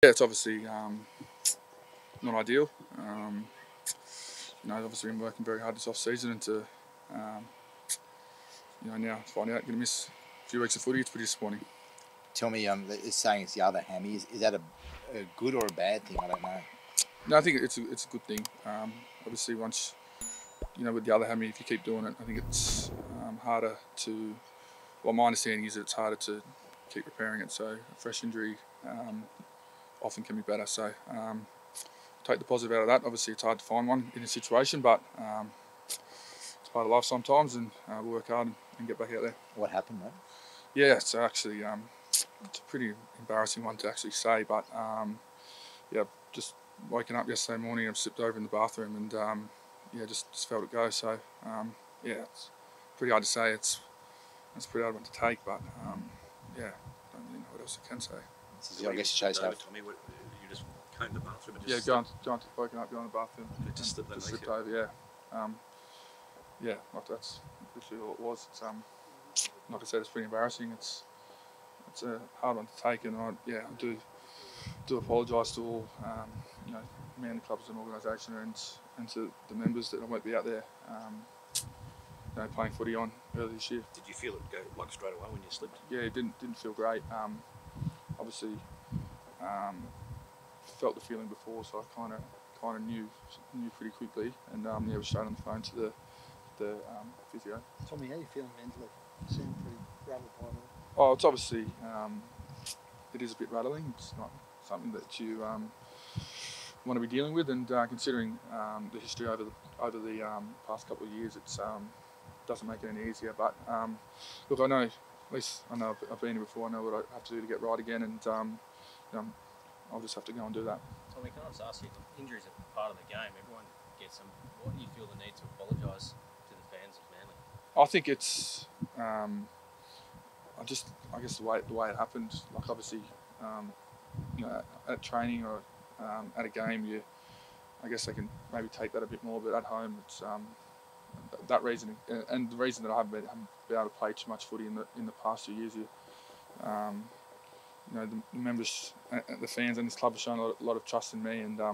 Yeah, it's obviously not ideal. Obviously been working very hard this off season, and to now find out going to miss a few weeks of footy. It's pretty disappointing. Tell me, it's saying it's the other hammy. Is that a good or a bad thing? I don't know. No, I think it's a good thing. Obviously, once with the other hammy, if you keep doing it, I think it's harder to. Well, my understanding is that it's harder to keep repairing it. So a fresh injury often can be better. So take the positive out of that. Obviously, it's hard to find one in a situation, but it's part of life sometimes, and we'll work hard and get back out there. What happened, mate? Yeah, so actually, it's a pretty embarrassing one to actually say, but just waking up yesterday morning, I slipped over in the bathroom, and just felt it go. So it's pretty hard to say. It's a pretty hard one to take, but don't really know what else I can say. So I guess it shows how. Tommy, you just came to the bathroom and just woken up, going to the bathroom, just slipped over. That's literally all it was. It's like I said, it's pretty embarrassing. It's a hard one to take, and I do apologise to all Manly clubs and organisation and to the members that I won't be out there playing footy on early this year. Did you feel it go like straight away when you slipped? Yeah, it didn't feel great. Obviously, felt the feeling before, so I kind of knew pretty quickly, and was straight on the phone to the physio. Tommy, how are you feeling mentally? You seem pretty rattled by that. Oh, it's obviously it is a bit rattling. It's not something that you want to be dealing with, and considering the history over the past couple of years, it doesn't make it any easier. But look, I know, at least I know I've been here before. I know what I have to do to get right again, and I'll just have to go and do that. Tommy, can I just ask you, injuries are part of the game. Everyone gets them. What do you feel the need to apologise to the fans of Manly? I think it's I guess the way it happened. Like obviously, at training or at a game, I guess they can maybe take that a bit more. But at home, it's that reason, and the reason that I haven't been able to play too much footy in the past 2 years. The members, the fans, and this club have shown a lot of trust in me, and I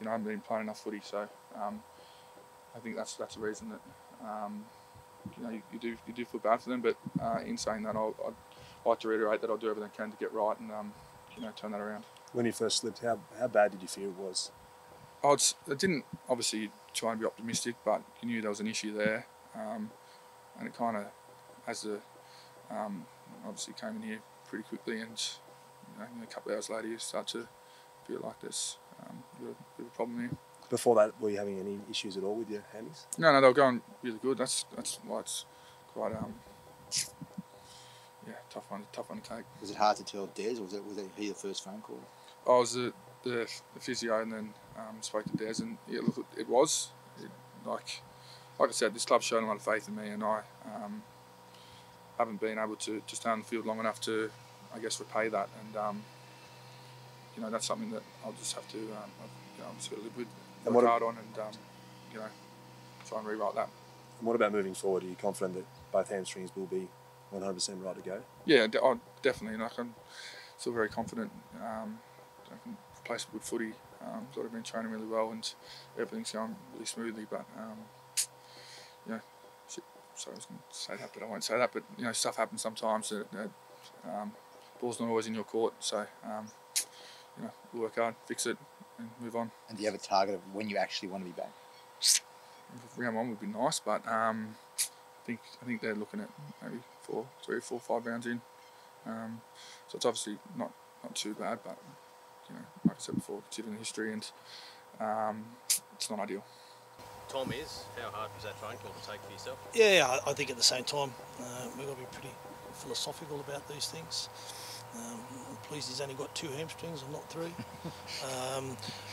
haven't been playing enough footy. So I think that's the reason that you do feel bad for them. But in saying that, I'd like to reiterate that I'll do everything I can to get right and turn that around. When you first slipped, how bad did you feel it was? I didn't obviously try and be optimistic, but you knew there was an issue there, and it kind of, obviously came in here pretty quickly, and a couple of hours later you start to feel like there's a bit of a problem here. Before that, were you having any issues at all with your hammies? No, they were going really good. That's why it's quite tough one to take. Was it hard to tell Des, or was he the first phone call? I was the physio, and then spoke to Des, and look, it was like I said, this club's shown a lot of faith in me, and I haven't been able to stay on the field long enough to, I guess, repay that, and that's something that I'll just have to I'm just going to live with, work hard on, and try and rewrite that. And what about moving forward? Are you confident that both hamstrings will be 100% right to go? Yeah, definitely. And I'm still very confident. I can play some good footy. I've been training really well, and everything's going really smoothly. But sorry, I was going to say that, but I won't say that. But stuff happens sometimes. Ball's not always in your court, so we'll work hard, fix it, and move on. And do you have a target of when you actually want to be back? Round 1 would be nice, but I think they're looking at maybe 3, 4, 5 rounds in. So it's obviously not too bad, but like I said before, considering the history, and it's not ideal. Tom, how hard was that phone call to take for yourself? Yeah, I think at the same time we've got to be pretty philosophical about these things. I'm pleased he's only got 2 hamstrings and not 3.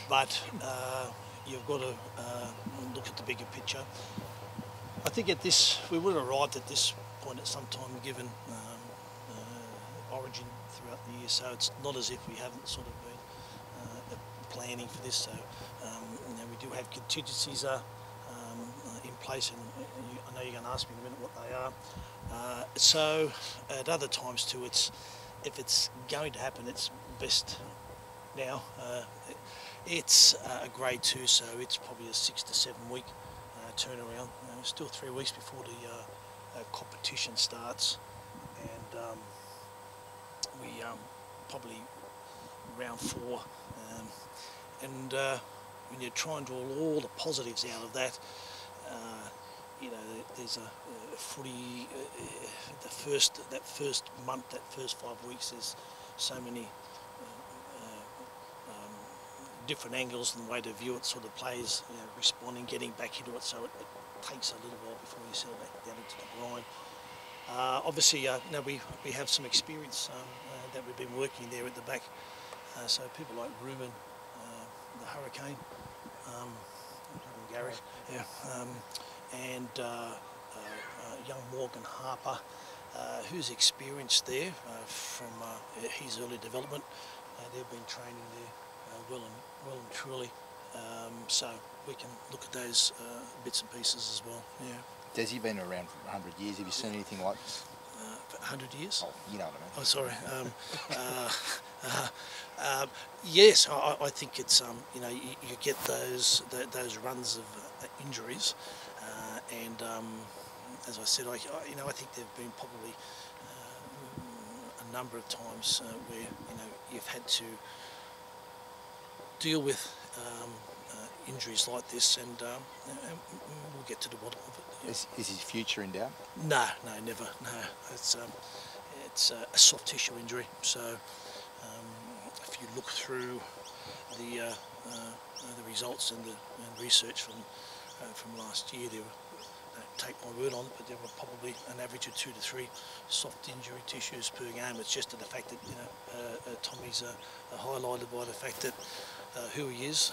But you've got to look at the bigger picture. I think we would have arrived at this point at some time, given origin throughout the year. So it's not as if we haven't sort of been planning for this. So we do have contingencies in place, and I know you're going to ask me in a minute what they are. So at other times too, if it's going to happen, it's best now. It's a grade 2, so it's probably a 6 to 7 week turnaround. Still 3 weeks before the competition starts, and we probably round 4, and when you try and draw all the positives out of that, you know, there's a footy. That first month, that first 5 weeks, there's so many different angles and the way to view it. Sort of players, you know, responding, getting back into it. So it takes a little while before you settle back down into the grind. Obviously, you know, we have some experience that we've been working there at the back. So people like Ruben, the Hurricane, Gary, yeah, and young Morgan Harper, who's experienced there from his early development. They've been training there well and truly. So we can look at those bits and pieces as well. Yeah. Des, you've been around for 100 years. Have you seen anything like this? 100 years? Oh, you know what I mean. Oh, sorry. Yes, I think it's you know, you get those runs of injuries, and as I said, you know, I think there've been probably a number of times where, you know, you've had to deal with injuries like this, and we'll get to the bottom of it. Yeah. Is his future in doubt? No, never. No, it's a soft tissue injury. So if you look through the results and the research from last year, there were, don't take my word on it, but there were probably an average of 2 to 3 soft injury tissues per game. It's just the fact that, you know, Tommy's highlighted by the fact that who he is,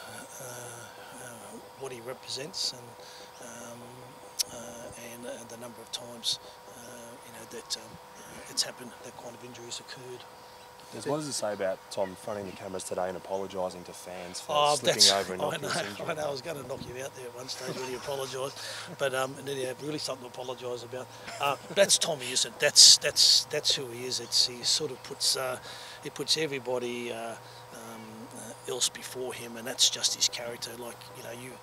what he represents, and the number of times you know, that it's happened, that kind of injuries occurred. What does it say about Tom fronting the cameras today and apologising to fans for slipping over and knocking his injury? I know, I was going to knock you out there at one stage when he apologised, but and then he had really something to apologise about. That's Tommy, isn't it? That's who he is. He sort of puts everybody else before him, and that's just his character. Like, you know,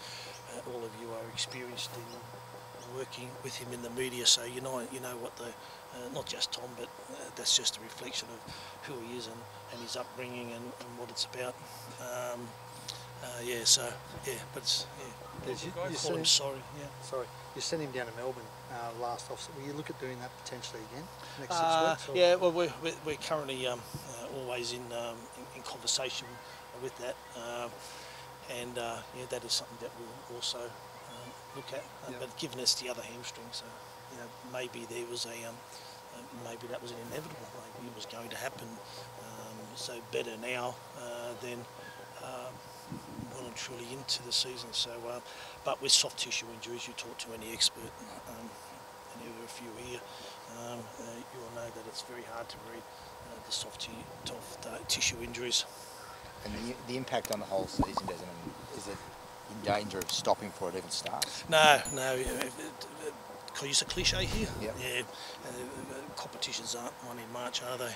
all of you are experienced in working with him in the media, so you know what the not just Tom, but that's just a reflection of who he is and his upbringing and what it's about. Yeah, so yeah, but it's, yeah. You Call him sorry. Yeah. Sorry, you sent him down to Melbourne last off. Will you look at doing that potentially again next 6 weeks? Or? Yeah, well, we're currently always in conversation with that, and yeah, that is something that we'll also look at. But given it's the other hamstring, so you know, maybe there was maybe that was inevitable. Maybe it was going to happen. So better now than well and truly into the season. So, but with soft tissue injuries, you talk to any expert, and there are a few here. You will know that it's very hard to read the soft tissue injuries. And the impact on the whole season, doesn't it? Is it in danger of stopping before it even starts? No. Can I use a cliche here? Yep. Yeah. Competitions aren't one in March, are they?